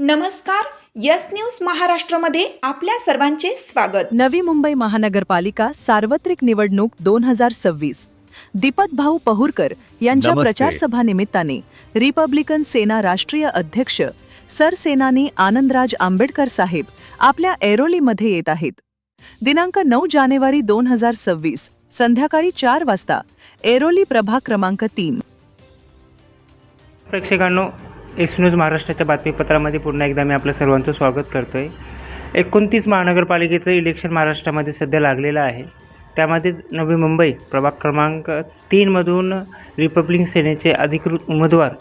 नमस्कार. Yes news महाराष्ट्रमध्ये आपल्या सर्वांचे स्वागत. नवी मुंबई महानगरपालिका सार्वत्रिक निवडणूक 2026. दीपक भाऊ पहुरकर यांच्या नमस्ते. प्रचार सभा निमित्ताने रिपब्लिकन सेना राष्ट्रीय अध्यक्ष सरसेनानी आनंदराज आंबेडकर साहेब आपल्या ऐरोलीमध्ये येत आहेत. दिनांक 9 जानेवारी 2026 संध्याकाळी 4 वाजता ऐरोली प्रभाग क्रमांक 3. प्रेक्षकांनो, एस न्यूज महाराष्ट्राच्या बातमीपत्रामध्ये पुन्हा एकदा मी आपलं सर्वांचं स्वागत करतो आहे. 29 महानगरपालिकेचं इलेक्शन महाराष्ट्रामध्ये सध्या लागलेलं आहे. त्यामध्येच नवी मुंबई प्रभाग क्रमांक 3मधून रिपब्लिकन सेनेचे अधिकृत उमेदवार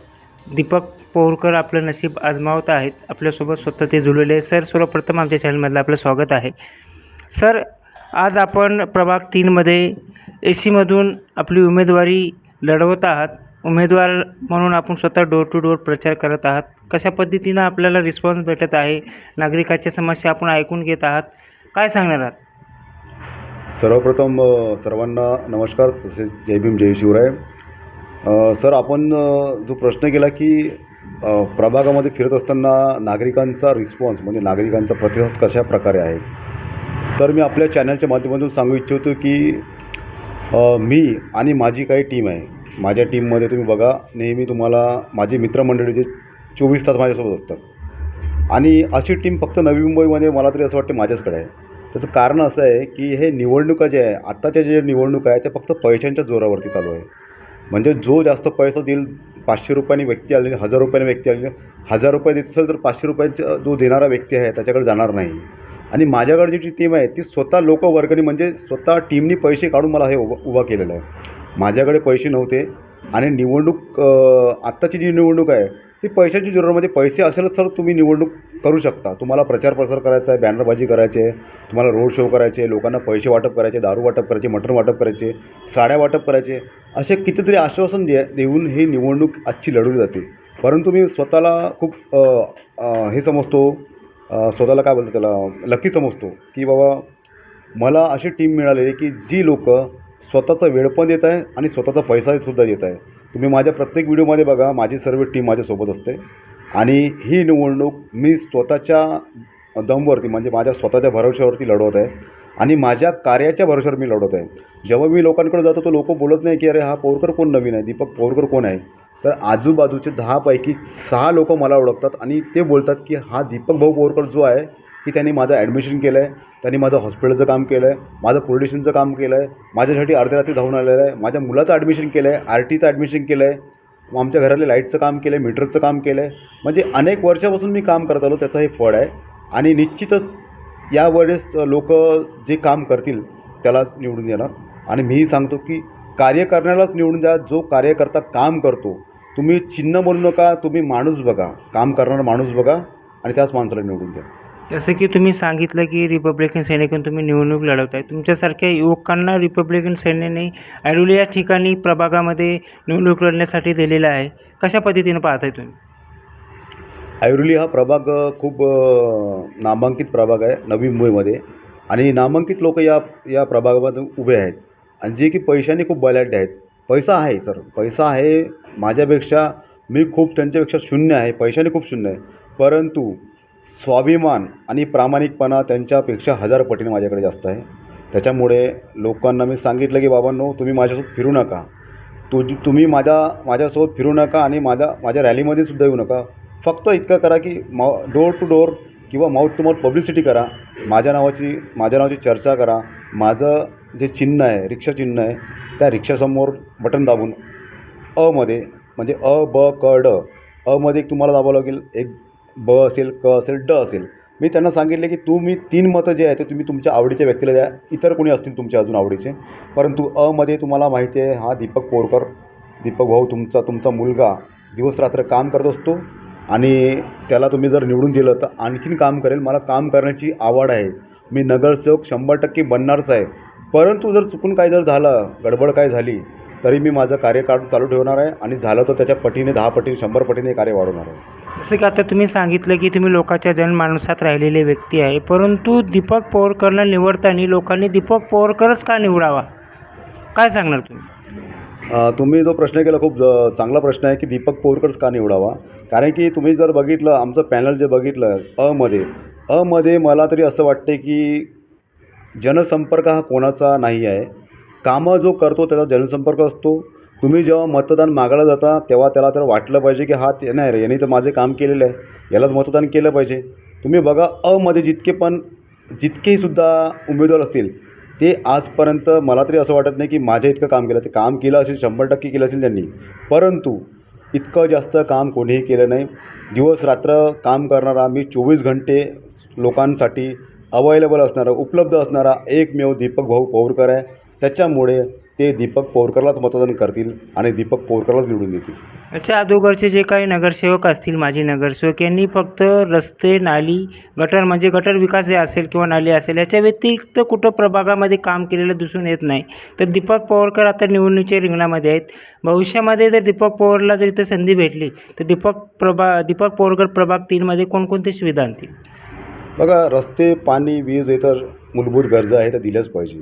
दीपक पहुरकर आपलं नशीब आजमावत आहेत. आपल्यासोबत स्वतः ते जुळलेले आहे. सर, सर्वप्रथम आमच्या चॅनलमधलं आपलं स्वागत आहे. सर, आज आपण प्रभाग 3मध्ये एसीमधून आपली उमेदवारी लढवत आहात. उमेदवार म्हणून आपण स्वतः डोर टू डोर प्रचार करत आहात. कशा पद्धतीनं आपल्याला रिस्पॉन्स भेटत आहे? नागरिकांच्या समस्या आपण ऐकून घेत आहात. काय सांगणार आहात? सर्वप्रथम सर्वांना नमस्कार, तसेच जय भीम जय शिवराय. सर, आपण जो प्रश्न केला की प्रभागामध्ये फिरत असताना नागरिकांचा रिस्पॉन्स म्हणजे नागरिकांचा प्रतिसाद कशा प्रकारे आहे, तर मी आपल्या चॅनलच्या माध्यमातून सांगू इच्छितो की मी आणि माझी काही टीम आहे. माझ्या टीममध्ये तुम्ही बघा, नेहमी तुम्हाला माझे मित्रमंडळी जे 24 तास माझ्यासोबत असतात आणि अशी टीम फक्त नवी मुंबईमध्ये मला तरी असं वाटतं माझ्याचकडे आहे. त्याचं कारण असं आहे की हे निवडणुका जे आहे, आत्ताच्या जे निवडणुका आहे त्या फक्त पैशांच्या जोरावरती चालू आहे. म्हणजे जो जास्त पैसा देईल, 500 रुपयांनी व्यक्ती आली, 1000 रुपयांनी व्यक्ती आली, 1000 रुपये देत असेल तर 500 रुपयांचा जो देणारा व्यक्ती आहे त्याच्याकडे जाणार नाही. आणि माझ्याकडे जी टीम आहे ती स्वतः लोकवर्गणी म्हणजे स्वतः टीमनी पैसे काढून मला हे उभा केलेलं आहे. माझ्याकडे पैसे नव्हते आणि निवडणूक आत्ताची जी निवडणूक आहे ती पैशाची जोरावर, म्हणजे पैसे असेलच तर तुम्ही निवडणूक करू शकता. तुम्हाला प्रचार प्रसार करायचा आहे, बॅनरबाजी करायची आहे, तुम्हाला रोड शो करायचे, लोकांना पैसे वाटप करायचे, दारू वाटप करायचे, मटण वाटप करायचे, साड्या वाटप करायचे, असे कितीतरी आश्वासन देऊन ही निवडणूक आजची लढवली जाते. परंतु मी स्वतःला खूप हे समजतो, स्वतःला काय बोलतो त्याला लकी समजतो की बाबा मला अशी टीम मिळाली आहे की जी लोक स्वतःचा वेळ पण देत आहे आणि स्वतःचा पैसासुद्धा देत आहे. तुम्ही माझ्या प्रत्येक व्हिडिओमध्ये बघा, माझी सर्व टीम माझ्यासोबत असते आणि ही निवडणूक मी स्वतःच्या दमवरती म्हणजे माझ्या स्वतःच्या भरवशावरती लढवत आहे आणि माझ्या कार्याच्या भरवशावर मी लढवत आहे. जेव्हा मी लोकांकडे जातो तर लोक बोलत नाही की अरे हा पहुरकर कोण नवीन आहे, दीपक पहुरकर कोण आहे, तर आजूबाजूचे 10 पैकी 6 लोक मला ओळखतात आणि ते बोलतात की हा दीपक भाऊ पहुरकर जो आहे की त्यांनी माझं ॲडमिशन केलं आहे, त्यांनी माझं हॉस्पिटलचं काम केलं आहे, माझं पोलीस स्टेशनचं काम केलं आहे, माझ्यासाठी अर्ध्या रात्री धावून आलेलं आहे, माझ्या मुलाचं ॲडमिशन केलं आहे, RTचं ॲडमिशन केलं आहे, आमच्या घरातले लाईटचं काम केलं आहे, मीटरचं काम केलं आहे. म्हणजे अनेक वर्षापासून मी काम करत आलो, त्याचं हे फळ आहे. आणि निश्चितच यावेळेस लोक जे काम करतील त्यालाच निवडून देणार. आणि मीही सांगतो की कार्य करण्यालाच निवडून द्या. जो कार्यकर्ता काम करतो, तुम्ही चिन्ह बोलू नका, तुम्ही माणूस बघा, काम करणारा माणूस बघा आणि त्याच माणसाला निवडून द्या. जसं की तुम्ही सांगितलं की रिपब्लिकन सेनेकडून तुम्ही निवडणूक लढवत आहे. तुमच्यासारख्या युवकांना रिपब्लिकन सेनेने ऐरोली या ठिकाणी प्रभागामध्ये निवडणूक लढण्यासाठी दिलेला आहे. कशा पद्धतीनं पाहताय तुम्ही? ऐरोली हा प्रभाग खूप नामांकित प्रभाग आहे नवी मुंबईमध्ये आणि नामांकित लोक या प्रभागामध्ये उभे आहेत आणि जे की पैशाने खूप बलाढ्य आहेत. पैसा आहे सर, पैसा आहे. माझ्यापेक्षा मी खूप त्यांच्यापेक्षा शून्य आहे, पैशाने खूप शून्य आहे. परंतु स्वाभिमान आणि प्रामाणिकपणा त्यांच्यापेक्षा 1000 पटीने माझ्याकडे जास्त आहे. त्याच्यामुळे लोकांना मी सांगितलं की बाबांनो, तुम्ही माझ्यासोबत फिरू नका, तुम्ही माझ्यासोबत फिरू नका आणि माझ्या रॅलीमध्ये सुद्धा येऊ नका. फक्त इतकं करा की डोर टू डोर किंवा माउथ टू माउथ पब्लिसिटी करा, माझ्या नावाची चर्चा करा. माझं जे चिन्ह आहे, रिक्षा चिन्ह आहे, त्या रिक्षासमोर बटन दाबून अमध्ये म्हणजे ब क ड अमध्ये एक तुम्हाला दाबावं लागेल, एक ब असेल, क असेल, ड असेल. मी त्यांना सांगितले की तुम्ही 3 मतं जे आहे ते तुम्ही तुमच्या आवडीच्या व्यक्तीला द्या, इतर कोणी असतील तुमच्या अजून आवडीचे. परंतु अमध्ये तुम्हाला माहिती आहे हा दीपक पहुरकर, दीपक भाऊ तुमचा मुलगा दिवसरात्र काम करत असतो आणि त्याला तुम्ही जर निवडून दिलं तर आणखीन काम करेल. मला काम करण्याची आवड आहे, मी नगरसेवक 100% बनणारच आहे. परंतु जर चुकून काय जर झालं, गडबड काय झाली, तरी मी माझं कार्यकाळ चालू ठेवणार आहे आणि झालं तर त्याच्या पटीने 10 पटीने 100 पटीने कार्य वाढवणार आहे. जसं की आता तुम्ही सांगितलं की तुम्ही लोकांच्या जनमानसात राहिलेले व्यक्ती आहे, परंतु दीपक पहुरकरला निवडताना लोकांनी दीपक पहुरकरच का निवडावा? काय सांगणार तुम्ही? तुम्ही जो प्रश्न केला खूप चांगला प्रश्न आहे की दीपक पोरकरच का निवडावा. कारण की तुम्ही जर बघितलं आमचं पॅनल जे बघितलं अमध्ये मला तरी असं वाटते की जनसंपर्क हा कोणाचा नाही आहे. कामं जो करतो त्याचा जनसंपर्क असतो. तुम्ही जेव्हा मतदान मागायला जाता तेव्हा त्याला तर वाटलं पाहिजे की हा ते नाही रे, याने तर माझे काम केलेलं आहे, यालाच मतदान केलं पाहिजे. तुम्ही बघा मध्ये जितकेही सुद्धा उमेदवार असतील ते आजपर्यंत मला तरी असं वाटत नाही की माझ्या इतकं काम केलं. ते काम केलं असेल 100% केलं असेल त्यांनी, परंतु इतकं जास्त काम कोणीही केलं नाही. दिवस रात्र काम करणारा, मी 24 घंटे लोकांसाठी अवेलेबल असणारा, उपलब्ध असणारा एकमेव दीपक भाऊ पौरकर आहे. त्याच्यामुळे ते दीपक पौरकरलाच मतदान करतील आणि दीपक पौरकरलाच निवडून देतील. याच्या अगोदरचे जे काही नगरसेवक असतील, माजी नगरसेवक, यांनी फक्त रस्ते, नाली, गटर म्हणजे गटर विकास जे असेल किंवा नाली असेल याच्या व्यतिरिक्त कुठं प्रभागामध्ये काम केलेलं दिसून येत नाही. तर दीपक पौरकर आता निवडणुकीच्या रिंगणामध्ये आहेत. भविष्यामध्ये जर दीपक पवारला जर इथं संधी भेटली तर दीपक पौरकर प्रभाग 3मध्ये कोणकोणत्या सुविधा आणतील? बघा, रस्ते, पाणी, वीज हे तर मूलभूत गरजा आहेत, त्या दिल्याच पाहिजे.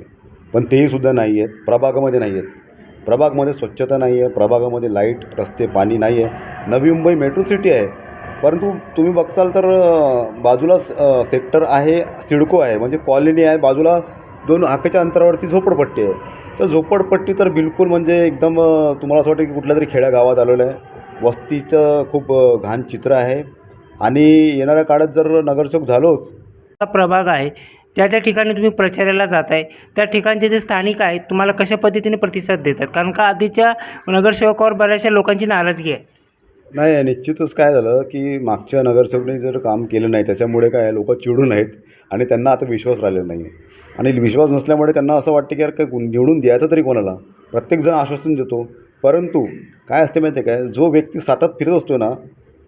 पण तेही सुद्धा नाही आहेत, प्रभागामध्ये नाही आहेत. प्रभागामध्ये स्वच्छता नाही आहे, प्रभागामध्ये लाईट, रस्ते, पाणी नाही आहे. नवी मुंबई मेट्रो सिटी आहे, परंतु तुम्ही बघसाल तर बाजूला सेक्टर आहे, सिडको आहे, म्हणजे कॉलनी आहे, बाजूला 2 हाकेच्या अंतरावरती झोपडपट्टी आहे. तर झोपडपट्टी तर बिलकुल म्हणजे एकदम तुम्हाला असं वाटतं की कुठल्या तरी खेड्यागावात आलेलं आहे. वस्तीचं खूप घाण चित्र आहे. आणि येणाऱ्या काळात जर नगरसेवक झालोच. हा प्रभाग आहे ज्या ज्या ठिकाणी तुम्ही प्रचाराला जात आहे त्या ठिकाणचे जे स्थानिक आहेत तुम्हाला कशा पद्धतीने प्रतिसाद देतात? कारण का आधीच्या नगरसेवकावर बऱ्याचशा लोकांची नाराजगी आहे. नाही, निश्चितच काय झालं की मागच्या नगरसेवकाने जर काम केलं नाही त्याच्यामुळे काय लोक चिडून आहेत आणि त्यांना आता विश्वास राहिलेला नाही आहे. आणि विश्वास नसल्यामुळे त्यांना असं वाटतं की यार काय निवडून द्यायचं तरी कोणाला. प्रत्येकजण आश्वासन देतो, परंतु काय असते माहिती आहे काय, जो व्यक्ती सतत फिरत असतो ना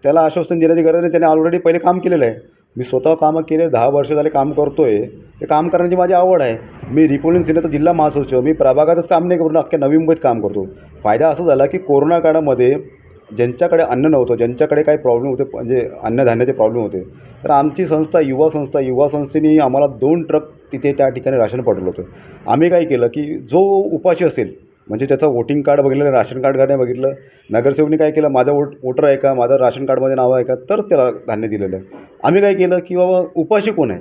त्याला आश्वासन देण्याची गरज नाही. त्याने ऑलरेडी पहिले काम केलेलं आहे. मी स्वतः कामं केले, 10 वर्ष झाले काम करतो आहे. ते काम करण्याची माझी आवड आहे. मी रिपब्लिकन सेनेचा जिल्हा महासचिव, मी प्रभागातच काम नाही करून अख्ख्या नवी मुंबईत काम करतो. फायदा असा झाला की कोरोना काळामध्ये ज्यांच्याकडे अन्न नव्हतं, ज्यांच्याकडे काही प्रॉब्लेम होते, म्हणजे अन्नधान्याचे प्रॉब्लेम होते, तर आमची संस्था युवा संस्थेने आम्हाला 2 ट्रक तिथे त्या ठिकाणी राशन पाठवलं होतं. आम्ही काय केलं की जो उपाशी असेल, म्हणजे त्याचं वोटिंग कार्ड बघितलं, राशन कार्ड नाही बघितलं, नगरसेवकने काय केलं, माझा वोटर आहे का, माझं राशन कार्डमध्ये नाव आहे का, तरच त्याला धान्य दिलेलं आहे. आम्ही काय केलं की बाबा उपाशी कोण आहे,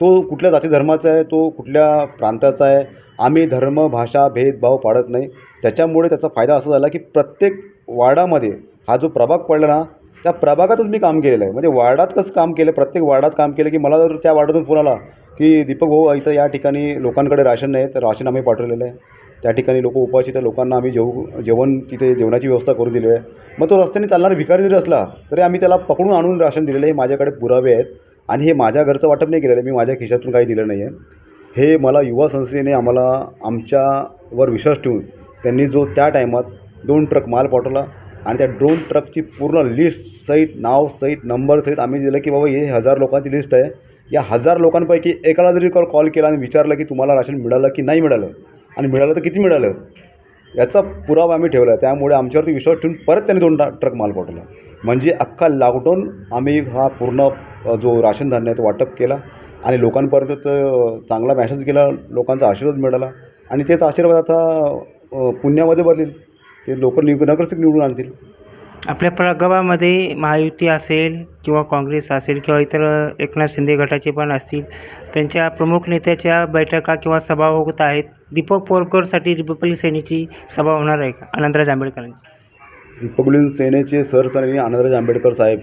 तो कुठल्या जाती धर्माचा आहे, तो कुठल्या प्रांताचा आहे, आम्ही धर्म, भाषा, भेदभाव पाडत नाही. त्याच्यामुळे त्याचा फायदा असा झाला की प्रत्येक वार्डामध्ये हा जो प्रभाग पडला ना त्या प्रभागातच मी काम केलेलं आहे. म्हणजे वार्डात कसं काम केलं, प्रत्येक वार्डात काम केलं की मला जर त्या वार्डातून फोन आला की दीपक भाऊ इथं या ठिकाणी लोकांकडे राशन नाही, तर राशन आम्ही पाठवलेलं आहे. त्या ठिकाणी लोक उपाशी, त्या लोकांना आम्ही जेवण तिथे जेवणाची व्यवस्था करून दिली आहे. मग तो रस्त्याने चालणारा भिकारी जरी असला तरी आम्ही त्याला पकडून आणून राशन दिलेलं आहे. हे माझ्याकडे पुरावे आहेत. आणि हे माझ्या घरचं वाटप नाही केलेलं आहे, मी माझ्या खिशातून काही दिलं नाही आहे. हे मला युवा संस्थेने आम्हाला आमच्यावर विश्वास ठेवून त्यांनी जो त्या टायमात 2 ट्रक माल पाठवला आणि त्या 2 ट्रकची पूर्ण लिस्टसहित, नावसहित, नंबरसहित आम्ही दिलं की बाबा हे 1000 लोकांची लिस्ट आहे. या 1000 लोकांपैकी एकाला जरी कॉल केला आणि विचारलं की तुम्हाला राशन मिळालं की नाही मिळालं आणि मिळालं तर किती मिळालं, याचा पुरावा आम्ही ठेवला. त्यामुळे आमच्यावरती विश्वास ठेवून परत त्यांनी 2 ट्रक माल पाठवला. म्हणजे अख्खा लॉकडाऊन आम्ही हा पूर्ण जो राशन धान्य आहे तो वाटप केला आणि लोकांपर्यंत चांगला मॅसेज गेला, लोकांचा आशीर्वाद मिळाला आणि तेच आशीर्वाद आता पुण्यामध्ये बदलेल. ते लोक नगरसेवक निवडून आणतील. आपल्या प्रभागामध्ये महायुती असेल किंवा काँग्रेस असेल किंवा इतर एकनाथ शिंदे गटाचे पण असतील, त्यांच्या प्रमुख नेत्याच्या बैठका किंवा सभा होत आहेत. दीपक पौरकरसाठी रिपब्लिक सेनेची सभा होणार आहे का आनंदराज आंबेडकरांची? रिपब्लिकन सेनेचे सरसैनिक आनंदराज आंबेडकर साहेब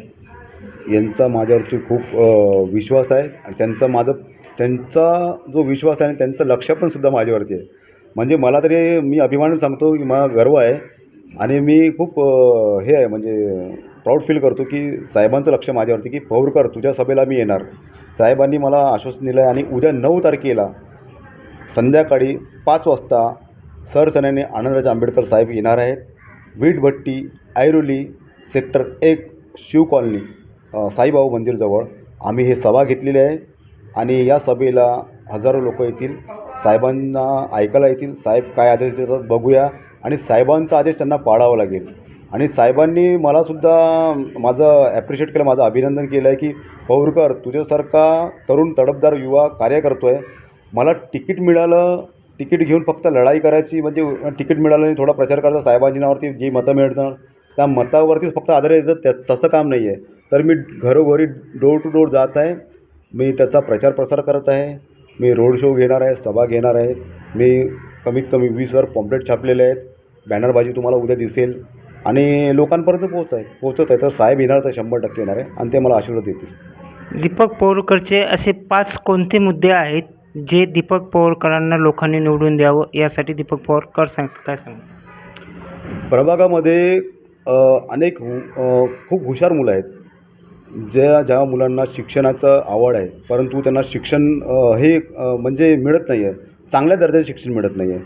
यांचा माझ्यावरती खूप विश्वास आहे आणि त्यांचा जो विश्वास आहे आणि त्यांचं लक्ष पण सुद्धा माझ्यावरती आहे. म्हणजे मला तरी मी अभिमानाने सांगतो की मला गर्व आहे आणि मी खूप हे आहे म्हणजे प्राऊड फील करतो की साहेबांचं लक्ष माझ्यावरती की पौरकर तुझ्या सभेला मी येणार. साहेबांनी मला आश्वासन दिलं आहे आणि उद्या 9 तारखेला संध्याकाळी 5 वाजता सरसेनानी आनंदराज आंबेडकर साहेब येणार आहेत. वीटभट्टी, ऐरोली, सेक्टर 1, शिव कॉलनी, साईबाबा मंदिरजवळ आम्ही हे सभा घेतलेली आहे आणि या सभेला हजारो लोक येतील. साहेबांना ऐकायला येतील. साहेब काय आदेश देतात बघूया आणि साहेबांचा आदेश त्यांना पाळावा लागेल. आणि साहेबांनी मलासुद्धा माझं ॲप्रिशिएट केलं, माझं अभिनंदन केलं आहे की पौरकर तुझ्यासारखा तरुण तडफदार युवा कार्य करतो आहे. मला तिकीट मिळालं तिकीट घेऊन फक्त लढाई करायची, म्हणजे तिकीट मिळालं आणि थोडा प्रचार करायचा साहेबांजींवरती, जी मतं मिळतात त्या मतावरतीच फक्त आधारित तसं काम नाही आहे. तर मी घरोघरी डोर टू डोर जात आहे, मी त्याचा प्रचार प्रसार करत आहे, मी रोड शो घेणार आहे, सभा घेणार आहे, मी कमीत कमी 20,000 पॉम्पलेट छापलेले आहेत, बॅनरबाजी तुम्हाला उद्या दिसेल आणि लोकांपर्यंत पोहोचत आहे. तर साहेब येणार तर 100% येणार आहे आणि ते मला आशीर्वाद देतील. दीपक पवारकरचे असे 5 कोणते मुद्दे आहेत जे दीपक पवारकरांना लोकांनी निवडून द्यावं यासाठी दीपक पवारकर काय सांगतात? प्रभागामध्ये अनेक खूप हुशार मुलं आहेत, ज्या मुलांना शिक्षणाचं आवड आहे, परंतु त्यांना शिक्षण म्हणजे मिळत नाही आहे, चांगल्या दर्जाचं शिक्षण मिळत नाही आहे.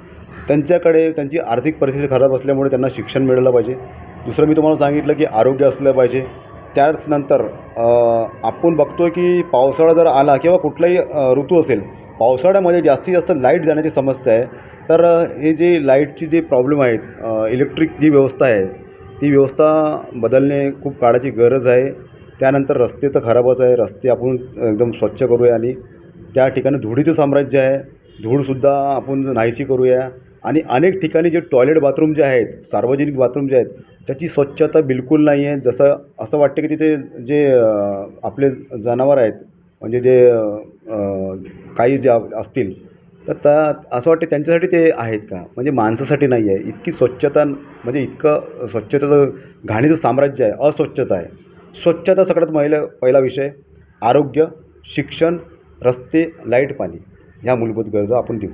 त्यांच्याकडे त्यांची आर्थिक परिस्थिती खराब असल्यामुळे त्यांना शिक्षण मिळालं पाहिजे. दुसरं मी तुम्हाला सांगितलं की आरोग्य असलं पाहिजे. त्याच नंतर आपण बघतो की पावसाळा जर आला किंवा कुठलाही ऋतू असेल, पावसाळ्यामध्ये जास्तीत जास्त लाईट जाण्याची समस्या आहे. तर हे जे लाईटची जे प्रॉब्लेम आहेत, इलेक्ट्रिक जी व्यवस्था आहे ती व्यवस्था बदलणे खूप काळाची गरज आहे. त्यानंतर रस्ते तर खराबच आहे, रस्ते आपण एकदम स्वच्छ करूया आणि त्या ठिकाणी धुळीचं साम्राज्य आहे, धूळसुद्धा आपण नाहीशी करूया. आणि अनेक ठिकाणी जे टॉयलेट बाथरूम जे आहेत, सार्वजनिक बाथरूम जे आहेत, त्याची स्वच्छता बिलकुल नाही आहे. असं वाटतं की तिथे जे आपले जनावर आहेत, म्हणजे जे काही जे असतील, तर असं वाटतं त्यांच्यासाठी ते आहेत का, म्हणजे माणसासाठी नाही आहे. इतकी स्वच्छता, म्हणजे इतकं स्वच्छतेचं घाणीचं साम्राज्य आहे, अस्वच्छता आहे. स्वच्छता सगळ्यात पहिला विषय, आरोग्य, शिक्षण, रस्ते, लाईट, पाणी, ह्या मूलभूत गरजा आपण देऊ.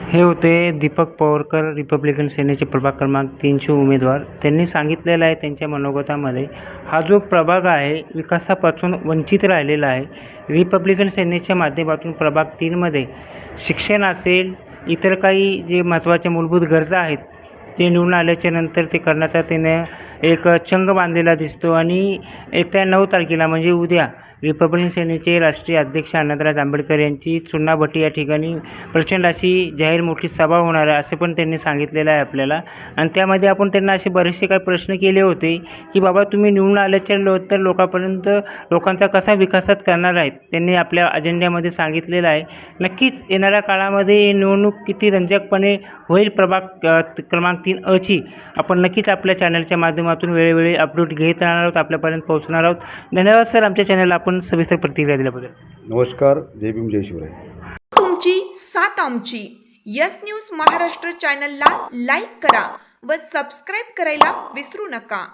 हे होते दीपक पवारकर, रिपब्लिकन सेनेचे प्रभाग क्रमांक 3चे उमेदवार. त्यांनी सांगितलेलं आहे त्यांच्या मनोगतामध्ये, हा जो प्रभाग आहे विकासापासून वंचित राहिलेला आहे. रिपब्लिकन सेनेच्या माध्यमातून प्रभाग 3मध्ये शिक्षण असेल, इतर काही जे महत्त्वाच्या मूलभूत गरजा आहेत ते निवडून आल्याच्या नंतर ते करण्याचा त्याने एक चंग बांधलेला दिसतो. आणि येत्या 9 तारखेला म्हणजे उद्या रिपब्लिकन सेनेचे राष्ट्रीय अध्यक्ष आनंदराज आंबेडकर यांची चुनाभट्टी या ठिकाणी प्रचंड अशी जाहीर मोठी सभा होणार आहे असे पण त्यांनी सांगितलेलं आहे आपल्याला. आणि त्यामध्ये आपण त्यांना असे बरेचसे काही प्रश्न केले होते की बाबा तुम्ही निवडून आल्याच्या तर लोकांपर्यंत लोकांचा कसा विकासात करणार आहेत. त्यांनी आपल्या अजेंड्यामध्ये सांगितलेलं आहे. नक्कीच येणाऱ्या काळामध्ये ही निवडणूक किती रंजकपणे होईल प्रभाग क्रमांक 3 आपण नक्कीच आपल्या चॅनलच्या माध्यमातून वेळोवेळी अपडेट घेत राहणार आहोत, आपल्यापर्यंत पोहोचणार आहोत. धन्यवाद सर, आमच्या चॅनलला आपण सविस्तर प्रतिक्रिया दिल्याबद्दल. नमस्कार. जय भीम, जय शिवराय. तुमची साथ आमची. यस न्यूज महाराष्ट्र चॅनलला लाईक करा व सबस्क्राईब करायला विसरू नका.